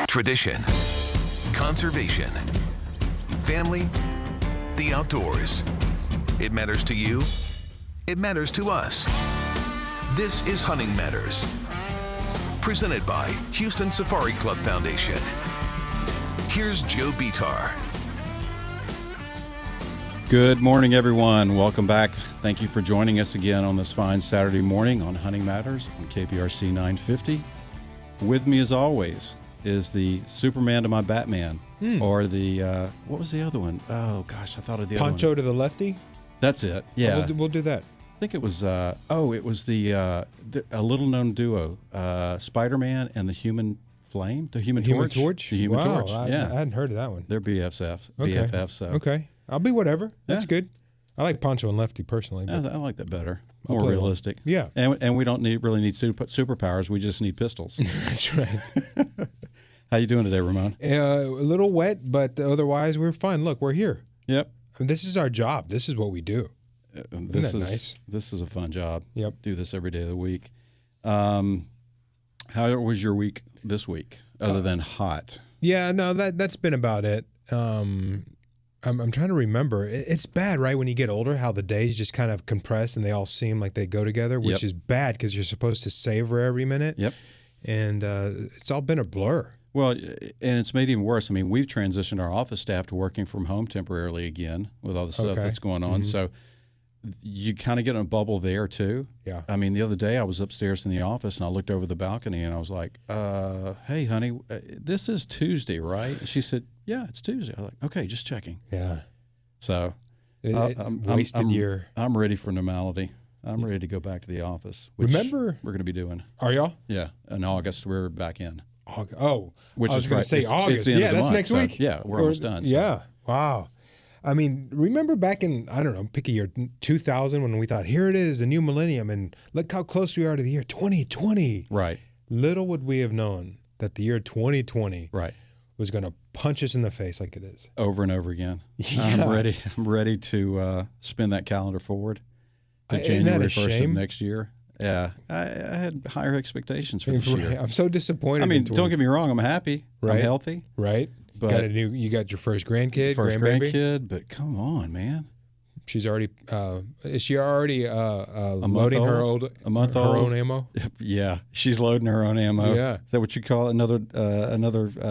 Tradition, conservation, family, the outdoors. It matters to you. It matters to us. This is Hunting Matters, presented by Houston Safari Club Foundation. Here's Joe Betar. Good morning, everyone. Welcome back. Thank you for joining us again on this fine Saturday morning on Hunting Matters on KPRC 950. With me, as always, is the Superman to my Batman, or the, what was the other one? Oh, gosh, I thought of the Poncho other one. to the lefty? That's it, yeah. We'll do that. I think it was, it was a little-known duo, Spider-Man and the Human Flame, the Human Torch? The Human Torch, yeah. I hadn't heard of that one. They're BFFs. Okay. BFFs, so. Okay. I'll be whatever. That's Yeah. good. I like Poncho and Lefty personally. I But like that better. I'll More play realistic. one. Yeah. And we don't really need superpowers. We just need pistols. That's right. How you doing today, Ramon? A little wet, but otherwise we're fine. Look, we're here. Yep. This is our job. This is what we do. This is nice? This is a fun job. Yep. Do this every day of the week. How was your week this week, other than hot? Yeah, no, that's been about it. I'm trying to remember. It's bad, right, when you get older, how the days just kind of compress and they all seem like they go together, which is bad because you're supposed to savor every minute. Yep. And it's all been a blur. Well, and it's made even worse. I mean, we've transitioned our office staff to working from home temporarily again with all the stuff that's going on. Mm-hmm. So you kind of get in a bubble there, too. Yeah. I mean, the other day I was upstairs in the office and I looked over the balcony and I was like, hey, honey, this is Tuesday, right? She said, yeah, it's Tuesday. I was like, okay, just checking. Yeah. So wasted year. I'm ready for normality. I'm ready to go back to the office, which Remember, we're going to be doing. Are y'all? Yeah. In August, we're back in. Which I was going to say it's August. the end Yeah, of the that's month, next week. Yeah, we're almost done. So. Yeah. Wow. I mean, remember back in, I don't know, pick a year, 2000, when we thought, here it is, the new millennium, and look how close we are to the year 2020. Right. Little would we have known that the year 2020 was going to punch us in the face like it is. Over and over again. Yeah. I'm ready to spin that calendar forward to January 1st of next year. Yeah, I had higher expectations for this year. I'm so disappointed. I mean, don't get me wrong. I'm happy. Right. I'm healthy. Right. But you got your first grandkid, grandbaby? But come on, man. She's already. Is she already loading her own ammo? Yeah, she's loading her own ammo. Yeah. Is that what you call another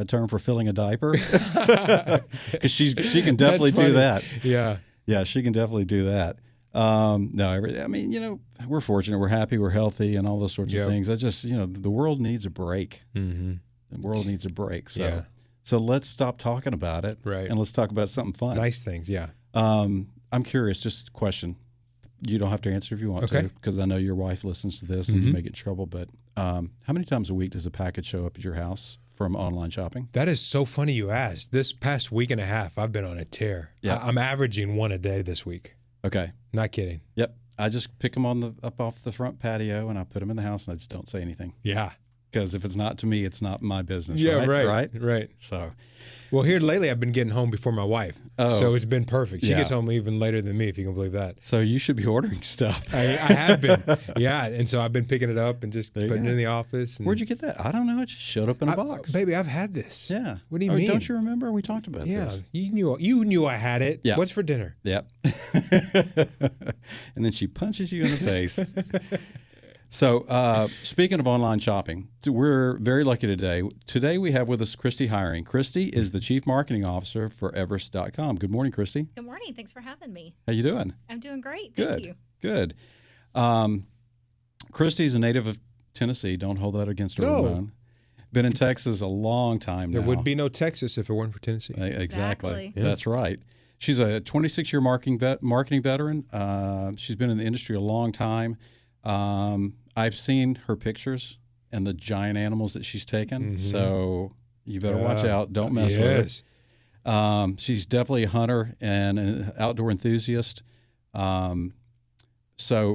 term for filling a diaper? Because she can definitely do that. Yeah. Yeah, she can definitely do that. No, I mean, we're fortunate. We're happy. We're healthy, and all those sorts of things. I just, the world needs a break. Mm-hmm. The world needs a break. So let's stop talking about it, right? And let's talk about something fun. Nice things, yeah. I'm curious. Just a question. You don't have to answer if you want to, because I know your wife listens to this and you may get in trouble. But how many times a week does a package show up at your house from online shopping? That is so funny you asked. This past week and a half, I've been on a tear. Yeah. I'm averaging one a day this week. Okay. Not kidding. Yep. I just pick them up off the front patio and I put them in the house and I just don't say anything. Yeah. Because if it's not to me, it's not my business. Yeah, right. So, well, here lately I've been getting home before my wife, so it's been perfect. She gets home even later than me, if you can believe that. So you should be ordering stuff. I have been, yeah, and so I've been picking it up and just putting it in the office. And where'd you get that? I don't know. It just showed up in a box. Baby, I've had this. Yeah. What do you mean? Don't you remember? We talked about this. Yeah, you knew I had it. Yeah. What's for dinner? Yep. And then she punches you in the face. So speaking of online shopping, we're very lucky today. Today we have with us Kristi Heuring. Kristi is the Chief Marketing Officer for Everest.com. Good morning, Kristi. Good morning. Thanks for having me. How you doing? I'm doing great. Thank you. Good. Kristi is a native of Tennessee. Don't hold that against her. No. Been in Texas a long time now. There would be no Texas if it weren't for Tennessee. Exactly. Yeah. That's right. She's a 26-year marketing veteran. She's been in the industry a long time. I've seen her pictures and the giant animals that she's taken, so you better watch out. Don't mess with her. She's definitely a hunter and an outdoor enthusiast. So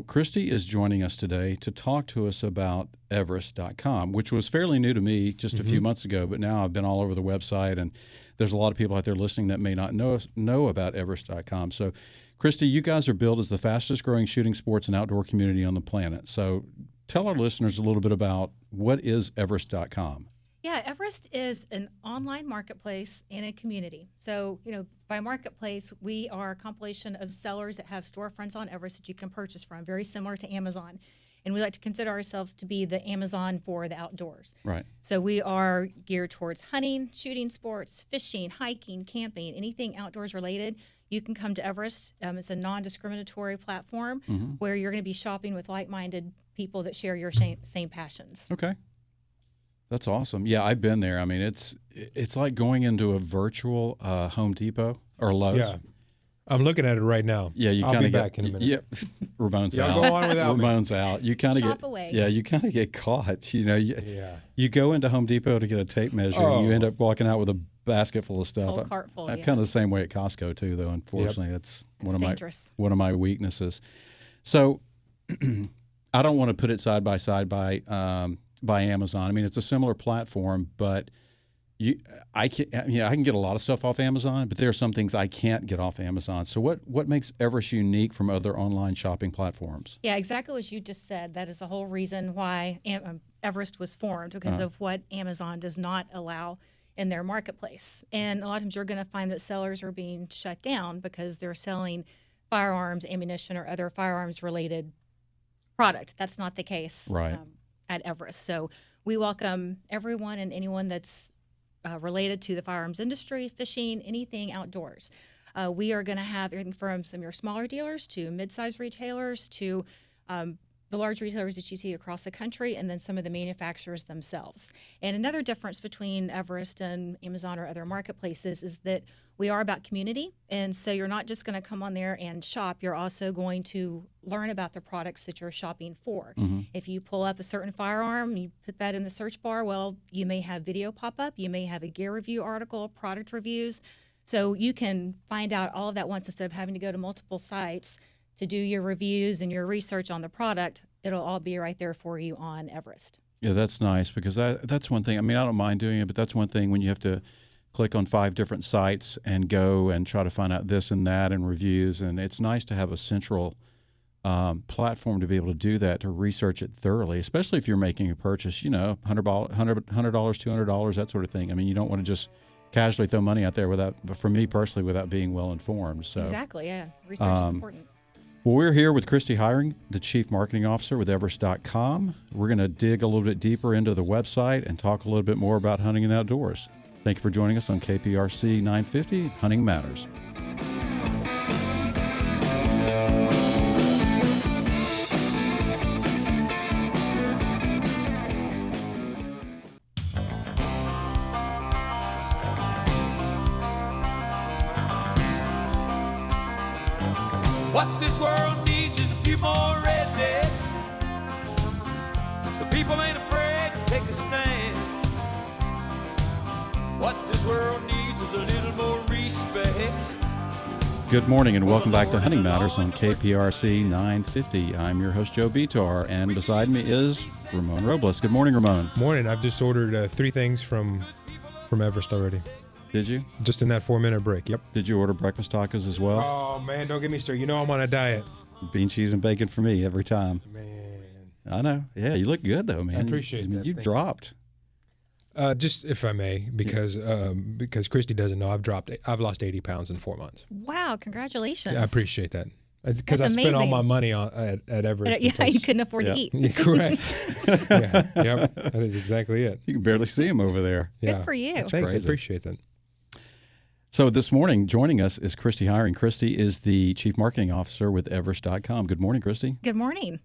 Kristi is joining us today to talk to us about Everest.com, which was fairly new to me just a few months ago, but now I've been all over the website, and there's a lot of people out there listening that may not know about Everest.com. So, Kristi, you guys are billed as the fastest growing shooting sports and outdoor community on the planet. So tell our listeners a little bit about what is Everest.com. Yeah, Everest is an online marketplace and a community. So, by marketplace, we are a compilation of sellers that have storefronts on Everest that you can purchase from, very similar to Amazon. And we like to consider ourselves to be the Amazon for the outdoors. Right. So we are geared towards hunting, shooting sports, fishing, hiking, camping, anything outdoors related. You can come to Everest. It's a non-discriminatory platform where you're going to be shopping with like-minded people that share your same passions. Okay. That's awesome. Yeah, I've been there. I mean, it's like going into a virtual Home Depot or Lowe's. Yeah. I'm looking at it right now. Yeah, you I'll kind be of back in a minute. Yep. Ramon's Y'all out. go on without me. Ramon's out. You kind of Shop get away. Yeah, you kind of get caught. Yeah. You go into Home Depot to get a tape measure, and you end up walking out with a basket full of stuff. Whole cart full, I'm yeah. kind of the same way at Costco too, though. Unfortunately, that's one dangerous. of my weaknesses. So, I don't want to put it side by side by Amazon. I mean, it's a similar platform, but I can get a lot of stuff off Amazon, but there are some things I can't get off Amazon. So what makes Everest unique from other online shopping platforms? Yeah, exactly what you just said. That is the whole reason why Everest was formed, because of what Amazon does not allow in their marketplace. And a lot of times you're going to find that sellers are being shut down because they're selling firearms, ammunition, or other firearms-related product. That's not the case at Everest. So we welcome everyone and anyone that's related to the firearms industry, fishing, anything outdoors. We are going to have everything from some of your smaller dealers to mid-sized retailers to the large retailers that you see across the country, and then some of the manufacturers themselves. And another difference between Everest and Amazon or other marketplaces is that we are about community. And so you're not just going to come on there and shop, you're also going to learn about the products that you're shopping for. If you pull up a certain firearm, you put that in the search bar, well, you may have video pop up, you may have a gear review article, product reviews. So you can find out all of that once instead of having to go to multiple sites to do your reviews and your research on the product. It'll all be right there for you on Everest. Yeah, that's nice because that's one thing. I mean, I don't mind doing it, but that's one thing when you have to click on 5 different sites and go and try to find out this and that and reviews. And it's nice to have a central platform to be able to do that, to research it thoroughly, especially if you're making a purchase, $100, $200, that sort of thing. I mean, you don't want to just casually throw money out there but for me personally, without being well informed. So exactly, yeah. Research is important. Well, we're here with Kristi Heuring, the Chief Marketing Officer with Everest.com. We're going to dig a little bit deeper into the website and talk a little bit more about hunting in the outdoors. Thank you for joining us on KPRC 950, Hunting Matters. What this world needs is a few more rednecks, so people ain't afraid to take a stand. What this world needs is a little more respect. Good morning and welcome back to Hunting Matters on KPRC 950. I'm your host, Joe Vitar, and beside me is Ramon Robles. Good morning, Ramon. Morning. I've just ordered 3 things from Everest already. Did you? Just in that 4-minute break. Yep. Did you order breakfast tacos as well? Oh, man, don't get me started. You know I'm on a diet. Bean, cheese, and bacon for me every time. Man. I know. Yeah, you look good, though, man. I appreciate that. You Thank dropped. Just if I may, because Kristi doesn't know, I've lost 80 pounds in 4 months. Wow, congratulations. I appreciate that. Because I That's spent all amazing. my money at Everest. Yeah, you couldn't afford Yeah. to eat. Yeah, correct. Yep, that is exactly it. You can barely see him over there. Yeah. for you. Thanks, crazy. I appreciate that. So this morning, joining us is Kristi Heuring. Kristi is the Chief Marketing Officer with Everest.com. Good morning, Kristi. Good morning.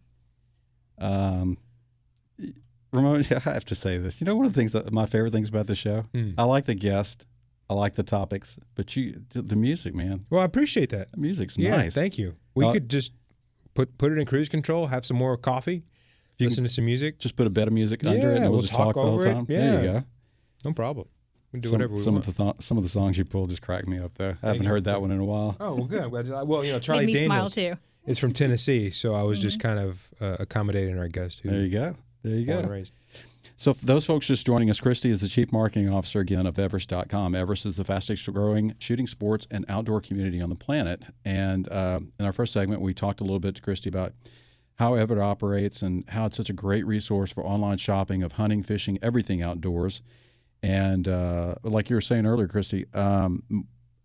Ramon, I have to say this. You know, one of the things my favorite things about the show, I like the guest, I like the topics, but the music, man. Well, I appreciate that. The music's Yeah, nice. thank you. We could just put it in cruise control, have some more coffee, listen to some music. Just put a bit of music under it, and we'll just talk the whole over it. time. Yeah. There you go. No problem. We can do whatever we some want. Some of the songs you pulled just crack me up, though. I haven't you. heard that one in a while. Oh, well, good. Well, Charlie Made me smile Daniels too. is from Tennessee, so I was just kind of accommodating our guest. There you go. There you Born and go. raised. So for those folks just joining us, Kristi is the Chief Marketing Officer, again, of Everest.com. Everest is the fastest growing shooting sports and outdoor community on the planet. And in our first segment, we talked a little bit to Kristi about how Everest operates and how it's such a great resource for online shopping of hunting, fishing, everything outdoors. And like you were saying earlier, Kristi,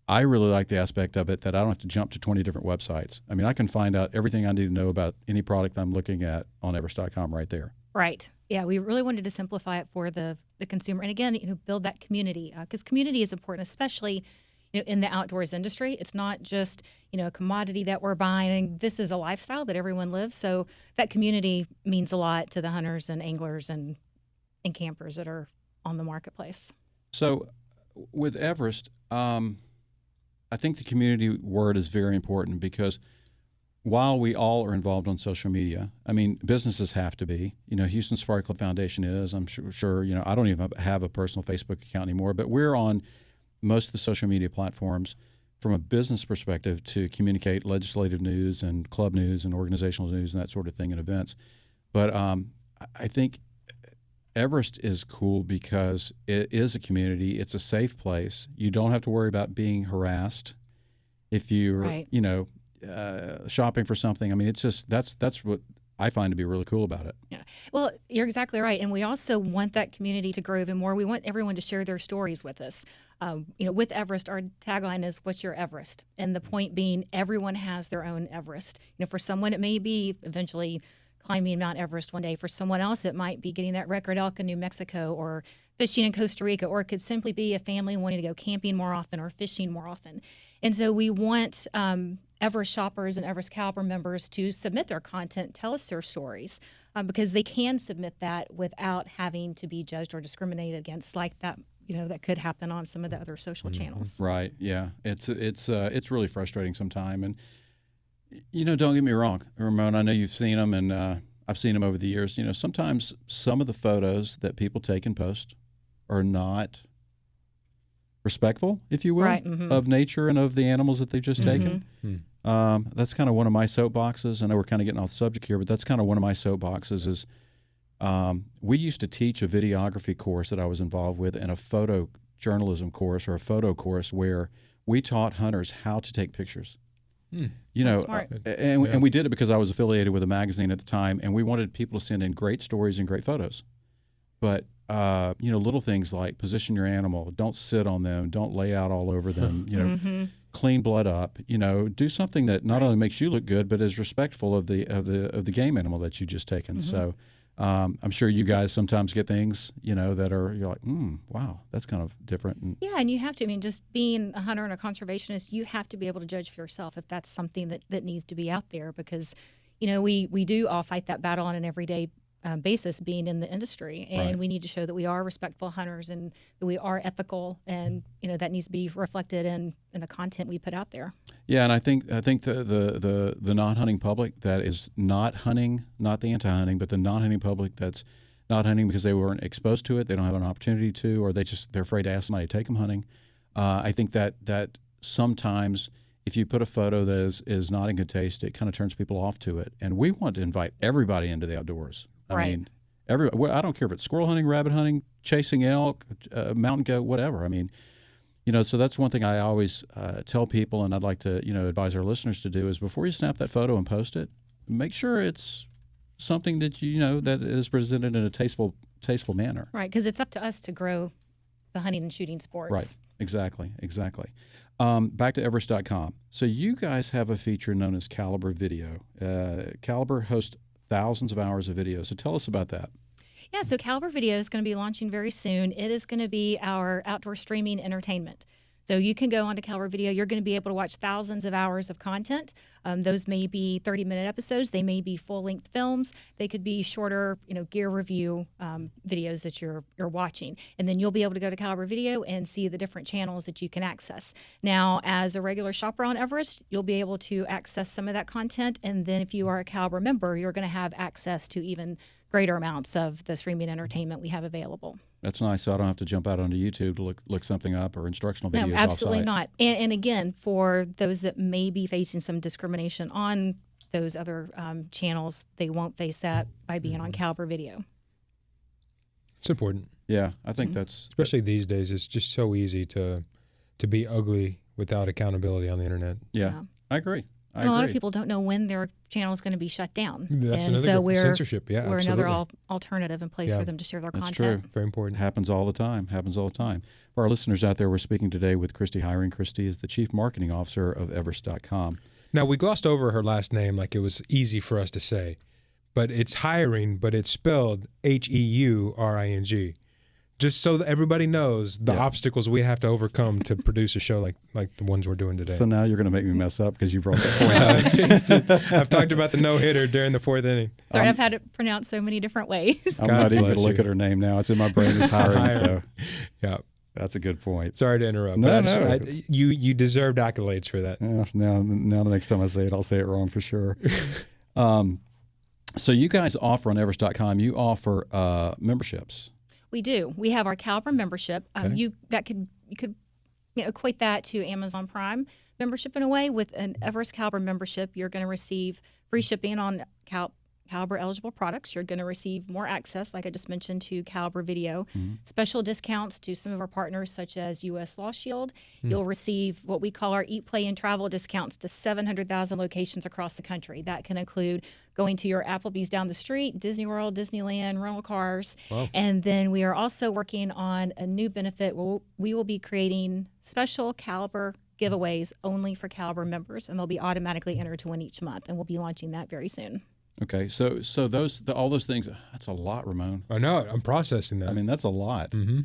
I really like the aspect of it that I don't have to jump to 20 different websites. I mean, I can find out everything I need to know about any product I'm looking at on Everest.com right there. Right. Yeah, we really wanted to simplify it for the consumer, and again, build that community, because community is important, especially in the outdoors industry. It's not just a commodity that we're buying. This is a lifestyle that everyone lives. So that community means a lot to the hunters and anglers and campers that are on the marketplace. So with Everest, I think the community word is very important because while we all are involved on social media, I mean, businesses have to be. Houston Safari Club Foundation is. I'm sure. I don't even have a personal Facebook account anymore, but we're on most of the social media platforms from a business perspective to communicate legislative news and club news and organizational news and that sort of thing and events. But I think Everest is cool because it is a community. It's a safe place. You don't have to worry about being harassed if you're, Right. Shopping for something. I mean, it's just that's what I find to be really cool about it. Yeah. Well, you're exactly right. And we also want that community to grow even more. We want everyone to share their stories with us. With Everest, our tagline is, "What's your Everest?" And the point being, everyone has their own Everest. For someone, it may be eventually climbing Mount Everest one day. For someone else, it might be getting that record elk in New Mexico or fishing in Costa Rica, or it could simply be a family wanting to go camping more often or fishing more often. And so we want Everest shoppers and Everest Caliber members to submit their content, tell us their stories, because they can submit that without having to be judged or discriminated against like that. That could happen on some of the other social channels. Right. Yeah. It's really frustrating sometimes. And don't get me wrong, Ramon. I know you've seen them, and I've seen them over the years. Sometimes some of the photos that people take and post are not respectful, if you will, Right, mm-hmm. of nature and of the animals that they've just taken. That's kind of one of my soapboxes. I know we're kind of getting off the subject here, but that's kind of one of my soapboxes is we used to teach a videography course that I was involved with and a photo journalism course or a photo course where we taught hunters how to take pictures. Smart. And we did it because I was affiliated with a magazine at the time, and we wanted people to send in great stories and great photos. But little things like position your animal, don't sit on them, don't lay out all over them, Mm-hmm. clean blood up, do something that not only makes you look good, but is respectful of the game animal that you just taken. Mm-hmm. So I'm sure you guys sometimes get things, that are, you're like, wow, that's kind of different. Yeah, and you have to. I mean, just being a hunter and a conservationist, you have to be able to judge for yourself if that's something that needs to be out there because, we do all fight that battle on an everyday basis being in the industry, and Right. we need to show that we are respectful hunters and that we are ethical, and that needs to be reflected in the content we put out there. Yeah, and I think the non-hunting public that is not hunting, not the anti-hunting, but the non-hunting public that's not hunting because they weren't exposed to it, they don't have an opportunity to, or they're afraid to ask somebody to take them hunting. I think that sometimes if you put a photo that is not in good taste, it kind of turns people off to it. And we want to invite everybody into the outdoors. I mean, I don't care if it's squirrel hunting, rabbit hunting, chasing elk, mountain goat, whatever. I mean, so that's one thing I always tell people, and I'd like to, advise our listeners to do is before you snap that photo and post it, make sure it's something that that is presented in a tasteful manner. Right, because it's up to us to grow the hunting and shooting sports. Right. Exactly. Back to Everest.com. So you guys have a feature known as Caliber Video. Caliber hosts thousands of hours of video. So tell us about that. Yeah, so Caliber Video is going to be launching very soon. It is going to be our outdoor streaming entertainment. So you can go onto Caliber Video. You're going to be able to watch thousands of hours of content. Those may be 30-minute episodes. They may be full-length films. They could be shorter, gear review videos that you're watching. And then you'll be able to go to Caliber Video and see the different channels that you can access. Now, as a regular shopper on Everest, you'll be able to access some of that content. And then if you are a Caliber member, you're going to have access to even greater amounts of the streaming entertainment we have available. That's nice. So I don't have to jump out onto YouTube to look something up or instructional videos. No, absolutely off-site. not. And again, for those that may be facing some discrimination on those other channels, they won't face that by being on Caliber Video. It's important. Yeah, I think that's Especially these days, it's just so easy to be ugly without accountability on the internet. Yeah, I agree. And a lot of people don't know when their channel is going to be shut down. That's and another so good censorship. Yeah, we're absolutely. another alternative in place for them to share their That's content. true. Very important. Happens all the time. For our listeners out there, we're speaking today with Kristi Heuring. Kristi is the Chief Marketing Officer of Everest.com. Now, we glossed over her last name like it was easy for us to say, but it's Heuring, but it's spelled Heuring. Just so that everybody knows the obstacles we have to overcome to produce a show like the ones we're doing today. So now you're going to make me mess up because you brought that point up. I've talked about the no-hitter during the fourth inning. Sorry, I've had it pronounced so many different ways. I'm not even going to look at her name now. It's in my brain as Heuring, so Yeah. that's a good point. Sorry to interrupt. No. You deserved accolades for that. Yeah, now the next time I say it, I'll say it wrong for sure. So you guys offer on Everest.com, you offer memberships. We do. We have our Caliber membership. Okay. You could equate that to Amazon Prime membership in a way. With an Everest Caliber membership, you're going to receive free shipping on Caliber eligible products. You're going to receive more access, like I just mentioned, to Caliber video, special discounts to some of our partners such as U.S. Law Shield. You'll receive what we call our Eat, Play, and Travel discounts to 700,000 locations across the country. That can include going to your Applebee's down the street, Disney World, Disneyland, rental cars. Wow. And then we are also working on a new benefit. We will be creating special Caliber giveaways only for Caliber members, and they'll be automatically entered to win each month, and we'll be launching that very soon. Okay, so all those things, that's a lot, Ramon. I know it. I'm processing that. I mean, that's a lot. Mm-hmm.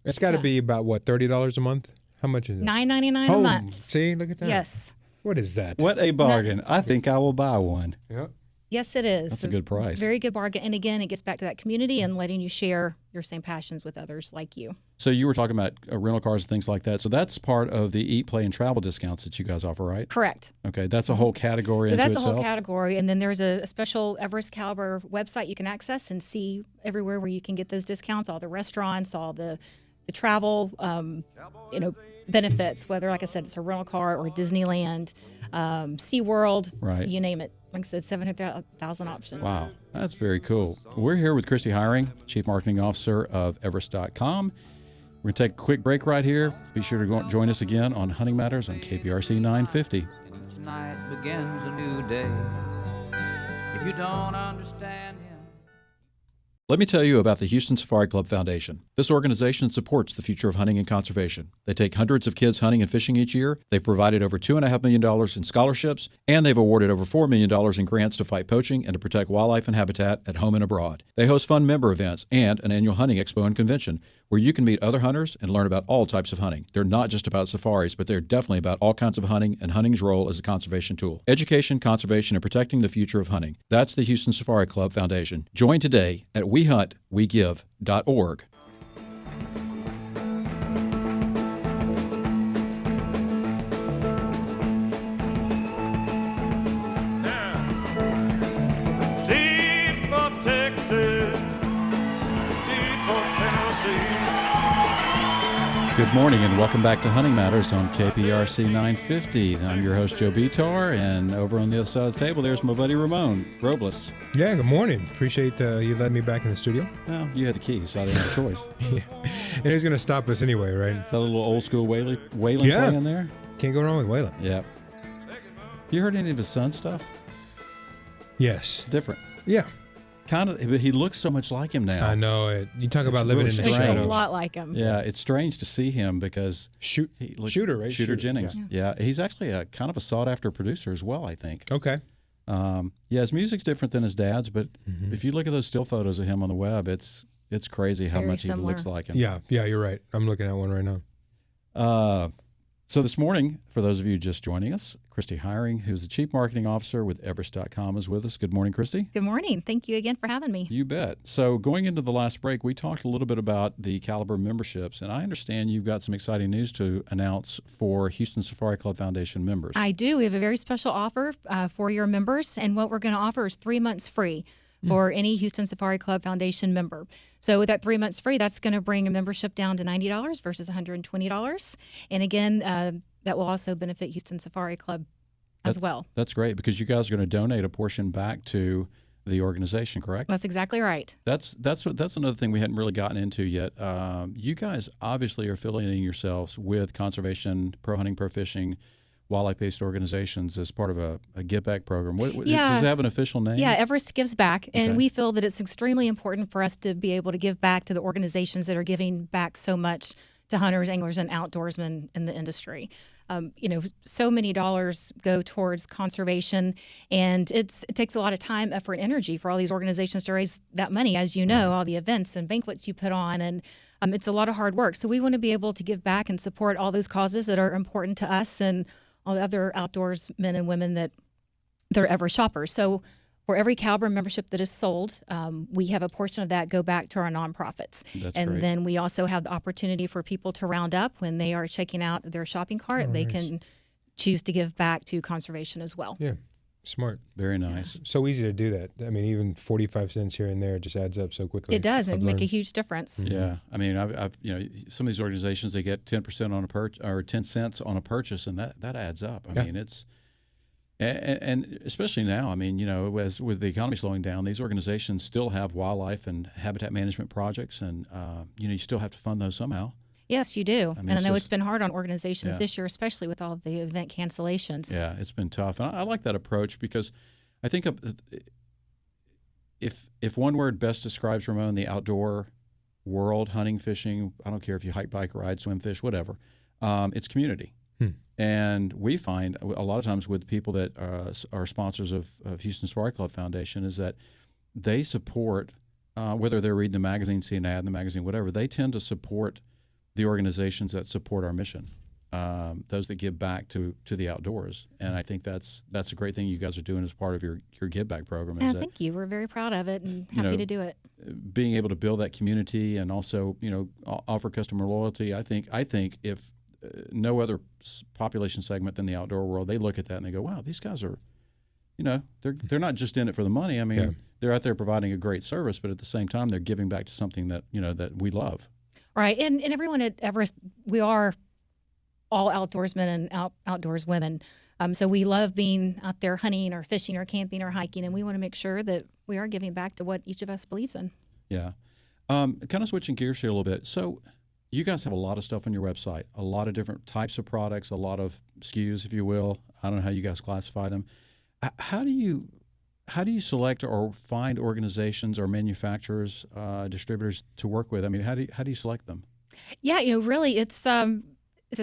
It's got to be about, what, $30 a month? How much is it? $9.99 a month. See, look at that. Yes. What is that? What a bargain. I think I will buy one. Yep. Yes, it is. That's a good price. Very good bargain. And again, it gets back to that community and letting you share your same passions with others like you. So you were talking about rental cars and things like that. So that's part of the Eat, Play, and Travel discounts that you guys offer, right? Correct. Okay, that's a whole category So into that's itself? a whole category. And then there's a special Everest Caliber website you can access and see everywhere where you can get those discounts, all the restaurants, all the travel, benefits, whether, like I said, it's a rental car or Disneyland, SeaWorld, Right. you name it. Like I said, 700,000 options. Wow, that's very cool. We're here with Kristi Heuring, Chief Marketing Officer of Everest.com. We're going to take a quick break right here. Be sure to join us again on Hunting Matters on KPRC 950. And each night begins a new day. If you don't understand him. Let me tell you about the Houston Safari Club Foundation. This organization supports the future of hunting and conservation. They take hundreds of kids hunting and fishing each year. They've provided over $2.5 million in scholarships, and they've awarded over $4 million in grants to fight poaching and to protect wildlife and habitat at home and abroad. They host fun member events and an annual hunting expo and convention where you can meet other hunters and learn about all types of hunting. They're not just about safaris, but they're definitely about all kinds of hunting and hunting's role as a conservation tool. Education, conservation, and protecting the future of hunting. That's the Houston Safari Club Foundation. Join today at wehuntwegive.org. Deep for Texas, deep for Tennessee. Good morning and welcome back to Hunting Matters on KPRC 950. I'm your host, Joe Bitar, and over on the other side of the table, there's my buddy Ramon Robles. Yeah, good morning. Appreciate you letting me back in the studio. Well, you had the key, so I didn't have a choice. Yeah. And who's going to stop us anyway, right? Is that a little old school wailing Yeah. playing there? Can't go wrong with Waylon. Yeah. You heard any of his son stuff? Yes. Different. Yeah. Kind of, but he looks so much like him now. I know it. You talk about It's living really in the Looks a shadows. lot like him. Yeah, it's strange to see him because he looks Shooter, right? Shooter Jennings. Yeah. Yeah, he's actually a kind of a sought after producer as well, I think. Okay. Yeah, his music's different than his dad's, but if you look at those still photos of him on the web, it's crazy how Very much similar. he looks like him. Yeah, you're right. I'm looking at one right now. So this morning, for those of you just joining us, Kristi Heuring, who's the Chief Marketing Officer with Everest.com, is with us. Good morning, Kristi. Good morning. Thank you again for having me. You bet. So going into the last break, we talked a little bit about the Caliber memberships, and I understand you've got some exciting news to announce for Houston Safari Club Foundation members. I do. We have a very special offer for your members, and what we're going to offer is 3 months free for any Houston Safari Club Foundation member. So with that 3 months free, that's going to bring a membership down to $90 versus $120. And again, that will also benefit Houston Safari Club as well. That's great because you guys are going to donate a portion back to the organization, correct? That's exactly right. That's another thing we hadn't really gotten into yet. You guys obviously are affiliating yourselves with conservation, pro hunting, pro fishing, wildlife-based organizations as part of a give back program. Yeah. Does it have an official name? Yeah, Everest gives back, and Okay. we feel that it's extremely important for us to be able to give back to the organizations that are giving back so much to hunters, anglers, and outdoorsmen in the industry. So many dollars go towards conservation, and it takes a lot of time, effort, and energy for all these organizations to raise that money, as you know, all the events and banquets you put on, and it's a lot of hard work. So we want to be able to give back and support all those causes that are important to us and all the other outdoors men and women that are Everest shoppers. So for every caliber membership that is sold, we have a portion of that go back to our nonprofits. That's and great. then we also have the opportunity for people to round up when they are checking out their shopping cart. They can choose to give back to conservation as well. Yeah, smart. Very nice. So easy to do that. I mean, even 45 cents here and there just adds up so quickly. It does, and I've make a learned. huge difference. Yeah, I mean, I've some of these organizations, they get 10% on a or 10 cents on a purchase, and that adds up. I mean, it's and especially now. I mean, as with the economy slowing down, these organizations still have wildlife and habitat management projects, and you still have to fund those somehow. Yes, you do. I mean, and I know it's it's been hard on organizations Yeah. this year, especially with all the event cancellations. Yeah, it's been tough, and I like that approach because I think if one word best describes, Ramon, the outdoor world, hunting, fishing, I don't care if you hike, bike, ride, swim, fish, whatever, it's community. And we find a lot of times with people that are sponsors of Houston Safari Club Foundation is that they support, whether they're reading the magazine, seeing an ad in the magazine, whatever, they tend to support the organizations that support our mission, those that give back to the outdoors. And I think that's a great thing you guys are doing as part of your give back program. Yeah, Is that, thank you. We're very proud of it and happy to do it. being able to build that community and also offer customer loyalty. I think if no other population segment than the outdoor world, they look at that and they go, wow, these guys are, they're not just in it for the money. I mean, they're out there providing a great service, but at the same time, they're giving back to something that, that we love. Right. And everyone at Everest, we are all outdoorsmen and outdoors women. So we love being out there hunting or fishing or camping or hiking, and we want to make sure that we are giving back to what each of us believes in. Yeah. Kind of switching gears here a little bit. So you guys have a lot of stuff on your website, a lot of different types of products, a lot of SKUs, if you will. I don't know how you guys classify them. How do you select or find organizations or manufacturers, distributors to work with? I mean, how do you select them? Yeah, really, it's a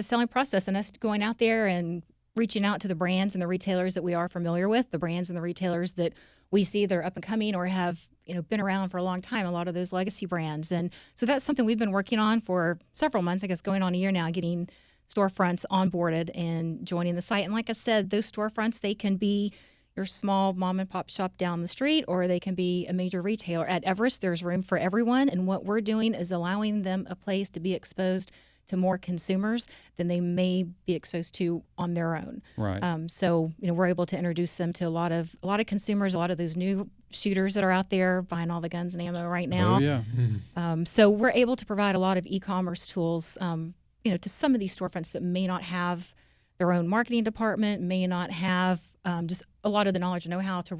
selling process, and us going out there and reaching out to the brands and the retailers that we are familiar with, the brands and the retailers that we see that are up and coming or have been around for a long time, a lot of those legacy brands. And so that's something we've been working on for several months, I guess going on a year now, getting storefronts onboarded and joining the site. And like I said, those storefronts, they can be your small mom and pop shop down the street, or they can be a major retailer. At Everest, there's room for everyone, and what we're doing is allowing them a place to be exposed to more consumers than they may be exposed to on their own. Right. So we're able to introduce them to a lot of consumers, a lot of those new shooters that are out there buying all the guns and ammo right now. Oh yeah. So we're able to provide a lot of e-commerce tools, to some of these storefronts that may not have their own marketing department, may not have just a lot of the knowledge and know how to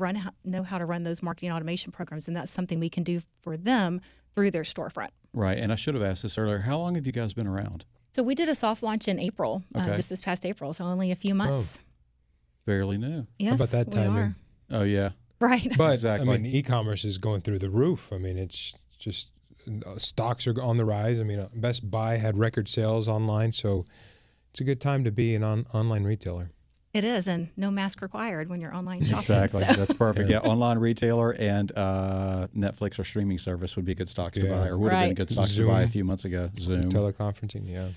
run those marketing automation programs, and that's something we can do for them through their storefront. Right. And I should have asked this earlier. How long have you guys been around? So we did a soft launch in April, Okay. just this past April, so only a few months. Fairly new. Yes, How about that we timing? are. Oh yeah. Right. But Exactly. I mean, e-commerce is going through the roof. I mean, it's just stocks are on the rise. I mean, Best Buy had record sales online, so it's a good time to be an online retailer. It is, and no mask required when you're online shopping. Exactly. so. That's perfect. Yeah. Online retailer and Netflix or streaming service would be good stocks to Yeah. buy, or would have been Right. good stocks Zoom. to buy a few months ago. Zoom. Teleconferencing, yeah.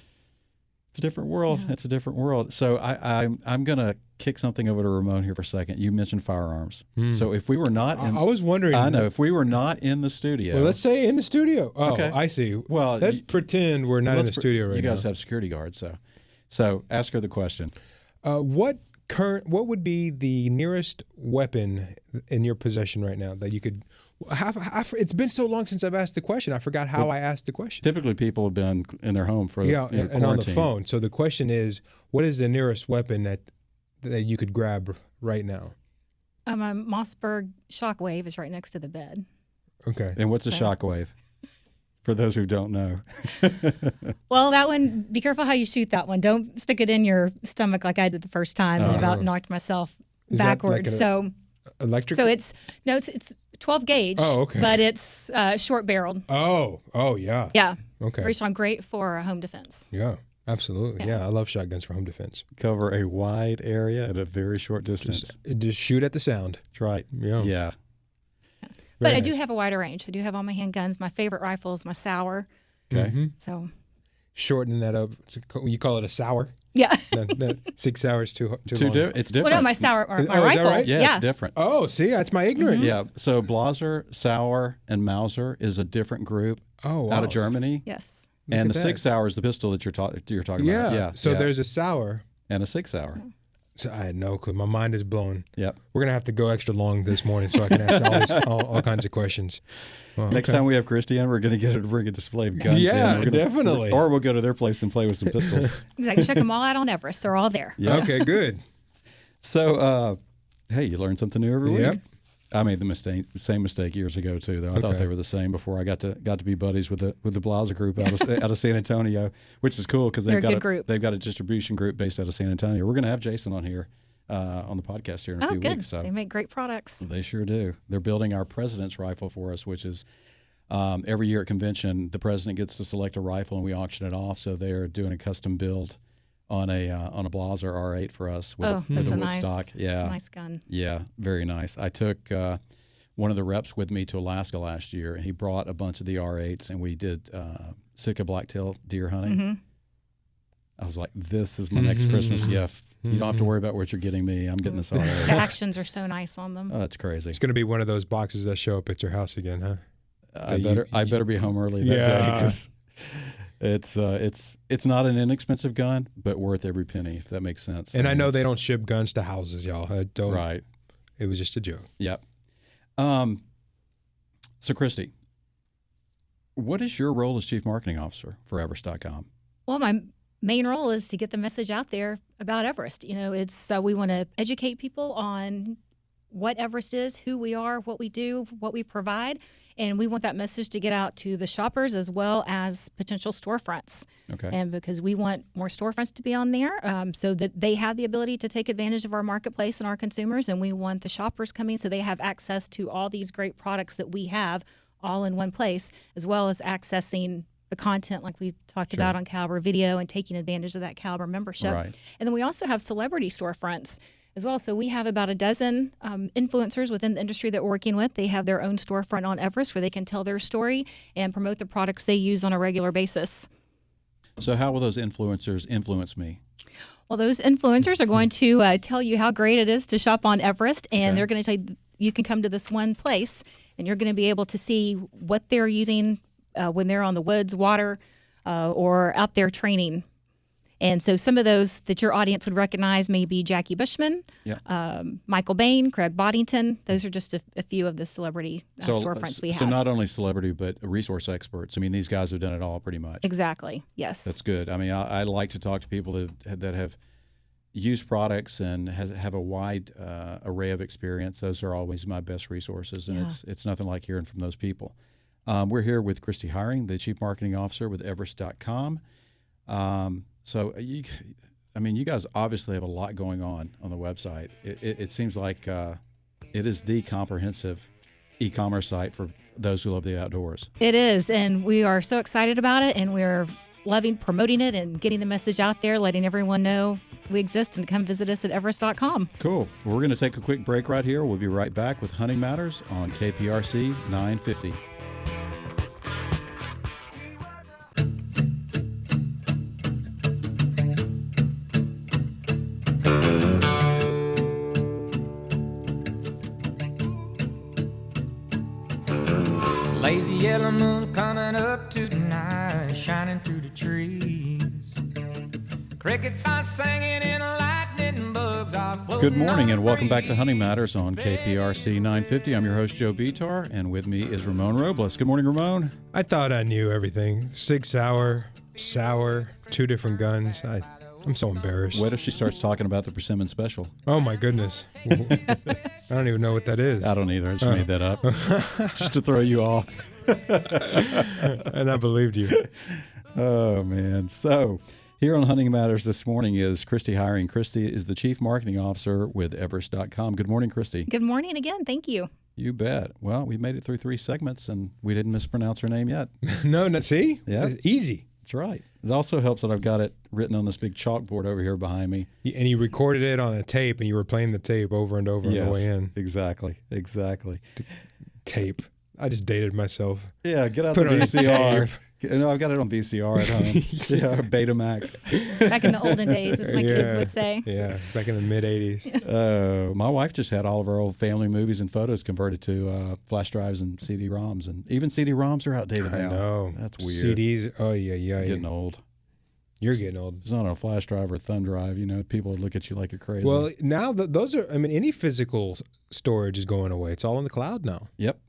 It's a different world. Yeah. It's a different world. So I'm going to kick something over to Ramon here for a second. You mentioned firearms. So if we were not in, I was wondering. I know, if we were not in the studio. Well, let's say in the studio. Oh, Okay. I see. Well, let's pretend we're not in the studio right You guys now. have security guards, so ask her the question. What would be the nearest weapon in your possession right now that you could? It's been so long since I've asked the question. I forgot how I asked the question. Typically, people have been in their home for Yeah, and on the quarantine. phone. So the question is, what is the nearest weapon that you could grab right now? A Mossberg Shockwave is right next to the bed. Okay. And what's a shockwave? for those who don't know. Well, that one, be careful how you shoot that one. Don't stick it in your stomach like I did the first time and about knocked myself backwards. Electric? So it's 12 gauge. Oh, okay. But it's short barreled. Oh, yeah. Yeah. Okay. Very strong, great for home defense. Yeah, absolutely. Yeah, I love shotguns for home defense. Cover a wide area at a very short distance. Just shoot at the sound. That's right. Yeah. Yeah. But I do have a wider range. I do have all my handguns. My favorite rifle is my Sauer. Okay. Mm-hmm. So Shortening that up, you call it a Sauer? yeah. That 6 hours too long. It's different. Well, no, my Sauer or my Oh, is that rifle. right? Yeah, it's different. Oh, see, that's my ignorance. Yeah. So Blaser, Sauer, and Mauser is a different group Oh, out wow. of Germany. Yes. And at the that. 6 Sauer is the pistol that you're talking about. Yeah. So yeah. there's a Sauer. and a 6 Sauer. So I had no clue. My mind is blown. Yep. We're gonna have to go extra long this morning so I can ask all kinds of questions. Well, Next okay. time we have Kristi in, we're going to get her to bring a display of guns. Yeah, in. We're gonna- definitely. Or we'll go to their place and play with some pistols. Exactly. Check them all out on Everest. They're all there. Yeah. Okay, good. So, hey, you learn something new every week. Yep. I made the same mistake years ago too. Though I thought Okay. they were the same before I got to be buddies with the Blaser group out of San Antonio, which is cool because They're they've a got good group. they've got a distribution group based out of San Antonio. We're going to have Jason on here on the podcast here in a Oh, few good. weeks. So They make great products. they sure do. They're building our president's rifle for us, which is every year at convention the president gets to select a rifle and we auction it off. So they're doing a custom build on a Blaser R8 for us with That's a a Woodstock. nice gun. Yeah, very nice. I took one of the reps with me to Alaska last year, and he brought a bunch of the R8s, and we did Sitka blacktail deer hunting. Mm-hmm. I was like, this is my next Christmas gift. You don't have to worry about what you're getting me. I'm getting this The R8. actions are so nice on them. Oh, that's crazy. It's gonna be one of those boxes that show up at your house again, huh? I better be home early that day because it's not an inexpensive gun, but worth every penny, if that makes sense. And I know it's- they don't ship guns to houses, y'all. I don't. Right. It was just a joke. Yep. So, Kristi, what is your role as Chief Marketing Officer for Everest.com? Well, my main role is to get the message out there about Everest. You know, it's we want to educate people on what Everest is, who we are, what we do, what we provide, and we want that message to get out to the shoppers as well as potential storefronts. Okay. And because we want more storefronts to be on there so that they have the ability to take advantage of our marketplace and our consumers, and we want the shoppers coming so they have access to all these great products that we have all in one place, as well as accessing the content like we talked about on Caliber Video and taking advantage of that Caliber membership. Right. And then we also have celebrity storefronts as well. So we have about a dozen influencers within the industry that we're working with. They have their own storefront on Everest where they can tell their story and promote the products they use on a regular basis. So how will those influencers influence me? Well, those influencers are going to tell you how great it is to shop on Everest, and they're going to tell you you can come to this one place, and you're going to be able to see what they're using when they're on the woods, water, or out there training. And so some of those that your audience would recognize may be Jackie Bushman, Michael Bain, Craig Boddington. Those are just a few of the celebrity storefronts we have. So not only celebrity, but resource experts. I mean, these guys have done it all pretty much. Exactly, yes. That's good. I mean, I like to talk to people that have used products and have a wide array of experience. Those are always my best resources, and it's nothing like hearing from those people. We're here with Kristi Heuring, the Chief Marketing Officer with Everest.com. So, you guys obviously have a lot going on the website. It seems like it is the comprehensive e-commerce site for those who love the outdoors. It is, and we are so excited about it, and we're loving promoting it and getting the message out there, letting everyone know we exist and come visit us at Everest.com. Cool. Well, we're going to take a quick break right here. We'll be right back with Hunting Matters on KPRC 950. Lazy yellow moon coming up tonight, shining through the trees. Crickets are singing and lightning bugs are floating. Good morning on and the welcome back to Hunting breeze. Matters on KPRC 950. I'm your host, Joe Bitar, and with me is Ramon Robles. Good morning, Ramon. I thought I knew everything. 6 Sauer, 2 different guns. I'm so embarrassed. What if she starts talking about the persimmon special? Oh my goodness. I don't even know what that is. I don't either. I just made that up just to throw you off. And I believed you. Oh, man. So here on Hunting Matters this morning is Kristi Heuring. Kristi is the Chief Marketing Officer with Everest.com. Good morning, Kristi. Good morning again. Thank you. You bet. Well, we made it through 3 segments, and we didn't mispronounce her name yet. No, see? Yeah. Easy. That's right. It also helps that I've got it written on this big chalkboard over here behind me. And you recorded it on a tape, and you were playing the tape over and over on the way in. Exactly. Tape. I just dated myself. Yeah, get out Put the it on a VCR. tape. No, I've got it on VCR at home. Yeah, Betamax. Back in the olden days, as my kids would say. Yeah, back in the mid-'80s. My wife just had all of our old family movies and photos converted to flash drives and CD-ROMs. And even CD-ROMs are outdated now. I know. That's weird. CDs, oh, yeah. Getting old. You're getting old. It's not on a flash drive or a thumb drive. You know, people would look at you like you're crazy. Well, now those are, any physical storage is going away. It's all in the cloud now. Yep.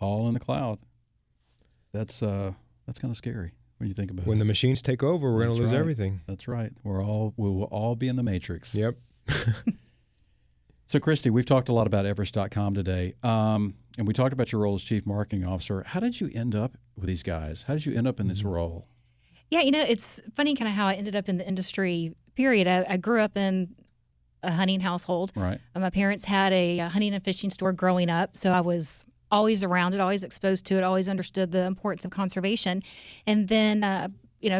All in the cloud. That's kind of scary when you think about it. When the machines take over, we're going to lose everything. That's right. We will all be in the Matrix. Yep. So, Kristi, we've talked a lot about Everest.com today, and we talked about your role as Chief Marketing Officer. How did you end up with these guys? How did you end up in this role? Yeah, it's funny kind of how I ended up in the industry, period. I grew up in a hunting household. Right. My parents had a hunting and fishing store growing up, so I was always around it, always exposed to it, always understood the importance of conservation. And then,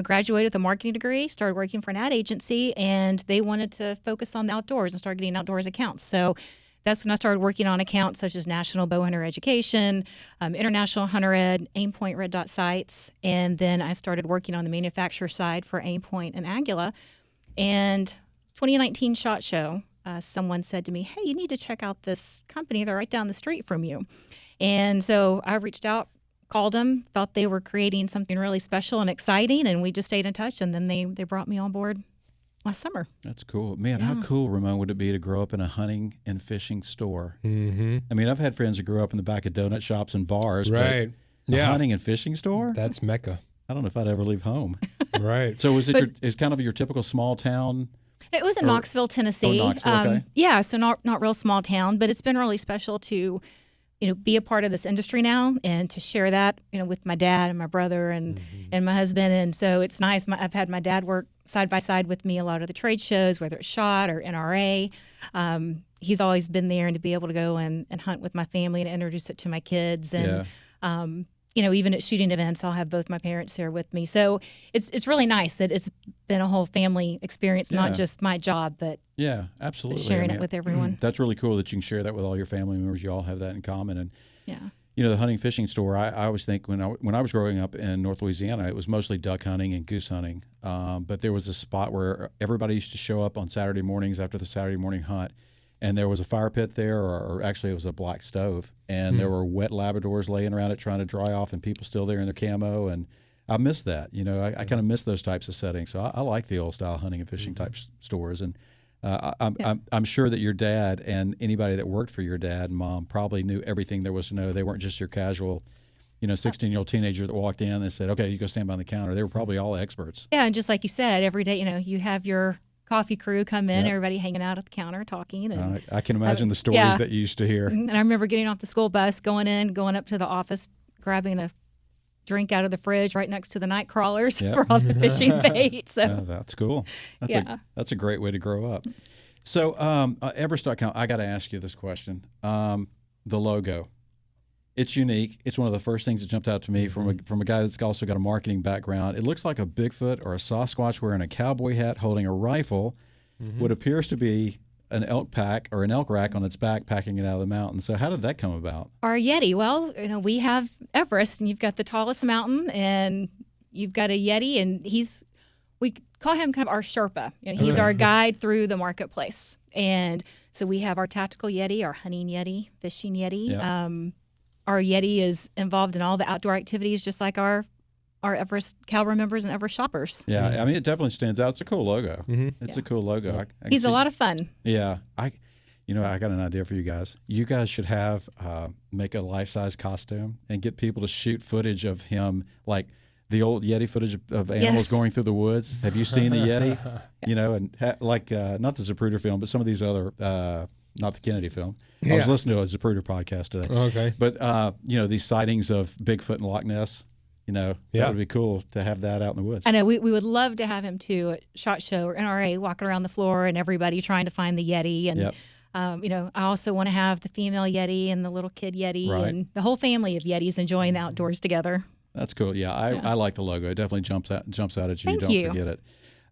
graduated with a marketing degree, started working for an ad agency, and they wanted to focus on the outdoors and start getting outdoors accounts. So that's when I started working on accounts such as National Bowhunter Education, International Hunter Ed, Aimpoint Red Dot Sights, and then I started working on the manufacturer side for Aimpoint and Aguila. And 2019 SHOT Show, someone said to me, "Hey, you need to check out this company. They're right down the street from you." And so I reached out, called them, thought they were creating something really special and exciting, and we just stayed in touch, and then they brought me on board last summer. That's cool. Man, how cool, Ramon, would it be to grow up in a hunting and fishing store? Mm-hmm. I mean, I've had friends who grew up in the back of donut shops and bars, right? But a hunting and fishing store? That's Mecca. I don't know if I'd ever leave home. Right. So is kind of your typical small town? It was in Knoxville, Tennessee. Oh, Knoxville, okay. Yeah, so not real small town, but it's been really special to be a part of this industry now and to share that, with my dad and my brother and my husband. And so it's nice. I've had my dad work side by side with me a lot of the trade shows, whether it's SHOT or NRA. He's always been there, and to be able to go and hunt with my family and introduce it to my kids. And, even at shooting events, I'll have both my parents there with me. So it's really nice that it's been a whole family experience, not just my job, but absolutely sharing it with everyone. That's really cool that you can share that with all your family members. You all have that in common. And yeah. The hunting fishing store, I always think when I was growing up in North Louisiana, it was mostly duck hunting and goose hunting. But there was a spot where everybody used to show up on Saturday mornings after the Saturday morning hunt. And there was a fire pit there, or actually it was a black stove. And there were wet Labradors laying around it trying to dry off, and people still there in their camo. And I miss that. I kind of miss those types of settings. So I like the old style hunting and fishing type stores. And I'm sure that your dad and anybody that worked for your dad and mom probably knew everything there was to know. They weren't just your casual 16-year-old teenager that walked in and said, "Okay, you go stand behind the counter." They were probably all experts. Yeah, and just like you said, every day, you have your coffee crew come in, everybody hanging out at the counter talking. And I can imagine the stories that you used to hear. And I remember getting off the school bus, going up to the office, grabbing a drink out of the fridge right next to the night crawlers for all the fishing bait. So that's cool. That's a great way to grow up. So Everest.com, I got to ask you this question. The logo. It's unique. It's one of the first things that jumped out to me from a guy that's also got a marketing background. It looks like a Bigfoot or a Sasquatch wearing a cowboy hat holding a rifle, what appears to be an elk pack or an elk rack on its back, packing it out of the mountain. So how did that come about? Our Yeti. Well, we have Everest, and you've got the tallest mountain, and you've got a Yeti, and we call him kind of our Sherpa. He's our guide through the marketplace. And so we have our tactical Yeti, our hunting Yeti, fishing Yeti. Yep. Our Yeti is involved in all the outdoor activities, just like our Everest Caliber members and Everest shoppers. Yeah, I mean, it definitely stands out. It's a cool logo. It's a cool logo. He's a lot of fun. Yeah, I got an idea for you guys. You guys should make a life-size costume and get people to shoot footage of him, like the old Yeti footage of animals Yes. going through the woods. Have you seen the Yeti? And not the Zapruder film, but some of these other, not the Kennedy film. I was Yeah. listening to a Zapruder podcast today. Okay. But, these sightings of Bigfoot and Loch Ness, that would be cool to have that out in the woods. I know we would love to have him too at SHOT Show or NRA, walking around the floor and everybody trying to find the Yeti. And, Yep. I also want to have the female Yeti and the little kid Yeti Right. and the whole family of Yetis enjoying the outdoors together. That's cool. Yeah, I like the logo. It definitely jumps out at you. Thank Don't you. forget it.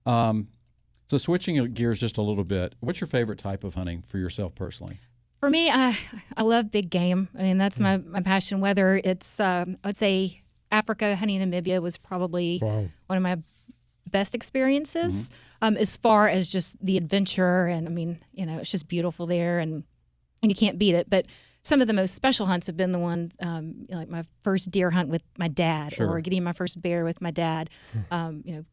So switching gears just a little bit, what's your favorite type of hunting for yourself personally? For me, I love big game. I mean, that's my passion. Whether it's, I would say Africa, hunting Namibia was probably Wow. one of my best experiences as far as just the adventure. And I mean, it's just beautiful there and you can't beat it. But some of the most special hunts have been the ones like my first deer hunt with my dad Sure. or getting my first bear with my dad,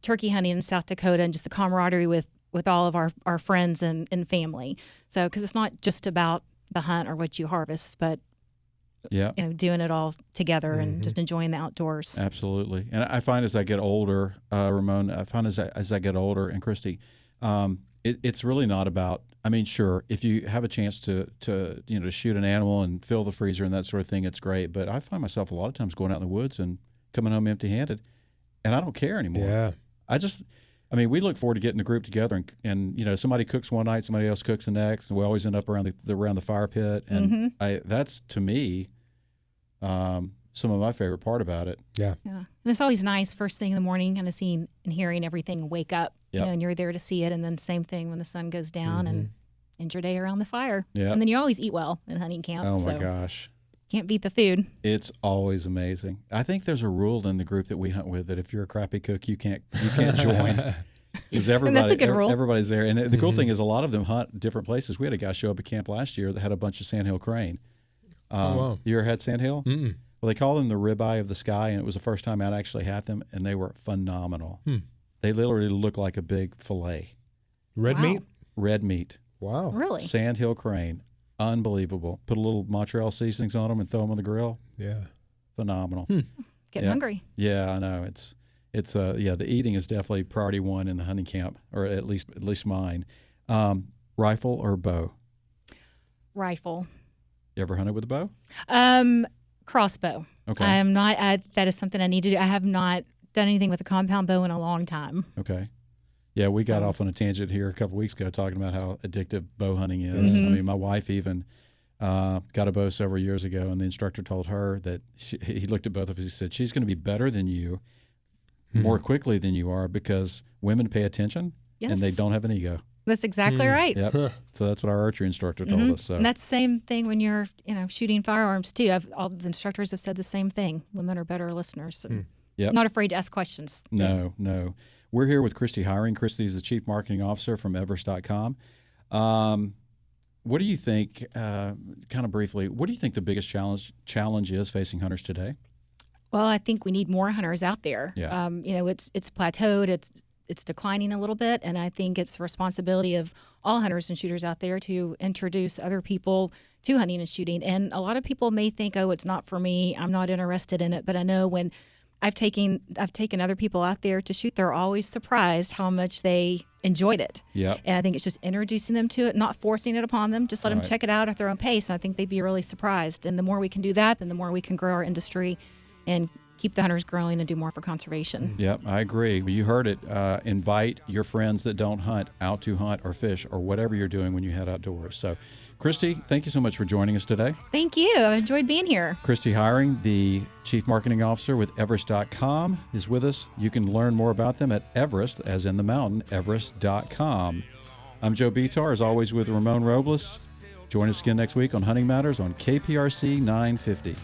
turkey hunting in South Dakota and just the camaraderie with all of our friends and family. So, because it's not just about the hunt or what you harvest, but Yeah, doing it all together and just enjoying the outdoors. absolutely. And I find as I get older, Ramon, as I get older, and Kristi, it's really not about. I mean, sure, if you have a chance to shoot an animal and fill the freezer and that sort of thing, it's great. But I find myself a lot of times going out in the woods and coming home empty-handed, and I don't care anymore. Yeah. We look forward to getting the group together, and somebody cooks one night, somebody else cooks the next, and we always end up around the fire pit, and that's to me some of my favorite part about it. Yeah. Yeah. And it's always nice first thing in the morning, kind of seeing and hearing everything wake up, Yep. and you're there to see it. And then same thing when the sun goes down and end your day around the fire. Yep. And then you always eat well in hunting camp. Oh my so gosh, can't beat the food. it's always amazing. I think there's a rule in the group that we hunt with that if you're a crappy cook, you can't join. Because a good rule. Everybody's there, and the cool thing is a lot of them hunt different places. We had a guy show up at camp last year that had a bunch of sandhill crane. Wow. You ever had sandhill? Mm-mm. Well, they call them the ribeye of the sky, and it was the first time I'd actually had them, and they were phenomenal. They literally look like a big fillet. Red Wow. meat? Red meat, Wow. Really? sandhill crane, unbelievable. Put a little mozzarella seasonings on them and throw them on the grill. Yeah. Phenomenal. Getting Yeah. hungry. Yeah, I know. It's the eating is definitely priority one in the hunting camp, or at least mine. Rifle or bow? Rifle. You ever hunted with a bow? Crossbow. Okay. I am not. That is something I need to do. I have not done anything with a compound bow in a long time. Okay. Yeah, we got off on a tangent here a couple weeks ago talking about how addictive bow hunting is. I mean, my wife even got a bow several years ago, and the instructor told her that he looked at both of us. He said, she's going to be better than you more quickly than you are because women pay attention and they Yes. don't have an ego. That's exactly right. Yep. So that's what our archery instructor told us. So And that's the same thing when you're, shooting firearms too. All the instructors have said the same thing. Women are better listeners. And Yep. not afraid to ask questions. No. We're here with Kristi Heuring. Kristi is the Chief Marketing Officer from Everest.com. What do you think, kind of briefly, what do you think the biggest challenge is facing hunters today? Well, I think we need more hunters out there. Yeah. It's plateaued. It's declining a little bit, and I think it's the responsibility of all hunters and shooters out there to introduce other people to hunting and shooting. And a lot of people may think, "Oh, it's not for me. I'm not interested in it." But I know when I've taken other people out there to shoot, they're always surprised how much they enjoyed it. Yep. And I think it's just introducing them to it, not forcing it upon them. Just let them Right. check it out at their own pace. And I think they'd be really surprised. And the more we can do that, then the more we can grow our industry and keep the hunters growing and do more for conservation. Yep, I agree. Well, you heard it. Invite your friends that don't hunt out to hunt or fish or whatever you're doing when you head outdoors. So, Kristi, thank you so much for joining us today. Thank you. I enjoyed being here. Kristi Heuring, the Chief Marketing Officer with Everest.com, is with us. You can learn more about them at Everest, as in the mountain, Everest.com. I'm Joe Bitar, as always, with Ramon Robles. Join us again next week on Hunting Matters on KPRC 950.